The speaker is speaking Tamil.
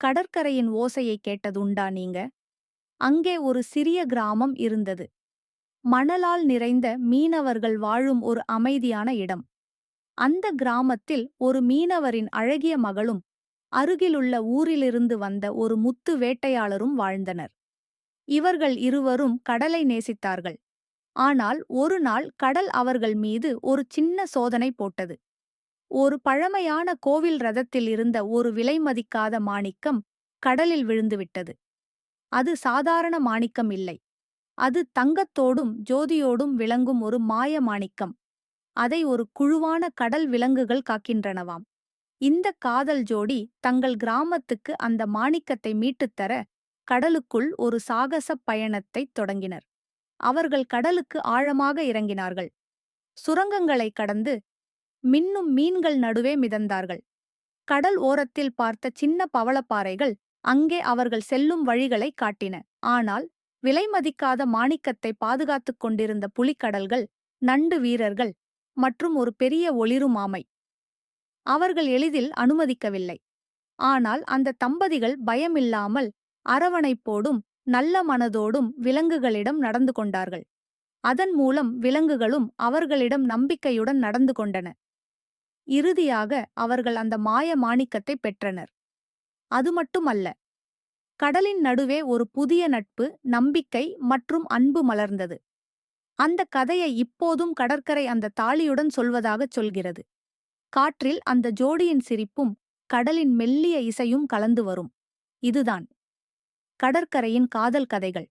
கடற்கரையின் ஓசையை கேட்டதுண்டா நீங்க? அங்கே ஒரு சிறிய கிராமம் இருந்தது. மணலால் நிறைந்த மீனவர்கள் வாழும் ஒரு அமைதியான இடம். அந்த கிராமத்தில் ஒரு மீனவரின் அழகிய மகளும், அருகிலுள்ள ஊரிலிருந்து வந்த ஒரு முத்து வேட்டையாளரும் வாழ்ந்தனர். இவர்கள் இருவரும் கடலை நேசித்தார்கள். ஆனால் ஒரு நாள் கடல் அவர்கள் மீது ஒரு சின்ன சோதனை போட்டது. ஒரு பழமையான கோவில் ரதத்தில் இருந்த ஒரு விலைமதிக்காத மாணிக்கம் கடலில் விழுந்துவிட்டது. அது சாதாரண மாணிக்கம் இல்லை. அது தங்கத்தோடும் ஜோதியோடும் விளங்கும் ஒரு மாய மாணிக்கம். அதை ஒரு குழுவான கடல் விலங்குகள் காக்கின்றனவாம். இந்த காதல் ஜோடி தங்கள் கிராமத்துக்கு அந்த மாணிக்கத்தை மீட்டுத்தர கடலுக்குள் ஒரு சாகசப் பயணத்தைத் தொடங்கினர். அவர்கள் கடலுக்கு ஆழமாக இறங்கினார்கள். சுரங்கங்களைக் கடந்து மின்னும் மீன்கள் நடுவே மிதந்தார்கள். கடல் ஓரத்தில் பார்த்த சின்ன பவளப்பாறைகள் அங்கே அவர்கள் செல்லும் வழிகளைக் காட்டின. ஆனால் விலைமதிக்காத மாணிக்கத்தை பாதுகாத்துக் கொண்டிருந்த புலிக்கடல்கள், நண்டு வீரர்கள் மற்றும் ஒரு பெரிய ஒளிரும் ஆமை அவர்கள் எளிதில் அனுமதிக்கவில்லை. ஆனால் அந்த தம்பதிகள் பயமில்லாமல், அரவணைப்போடும் நல்ல மனதோடும் விலங்குகளிடம் நடந்து கொண்டார்கள். அதன் மூலம் விலங்குகளும் அவர்களிடம் நம்பிக்கையுடன் நடந்து கொண்டன. இறுதியாக அவர்கள் அந்த மாய மாணிக்கத்தை பெற்றனர். அது மட்டுமல்ல, கடலின் நடுவே ஒரு புதிய நட்பு, நம்பிக்கை மற்றும் அன்பு மலர்ந்தது. அந்த கதையை இப்போதும் கடற்கரை அந்த தாளியுடன் சொல்வதாகச் சொல்கிறது. காற்றில் அந்த ஜோடியின் சிரிப்பும் கடலின் மெல்லிய இசையும் கலந்து வரும். இதுதான் கடற்கரையின் காதல் கதைகள்.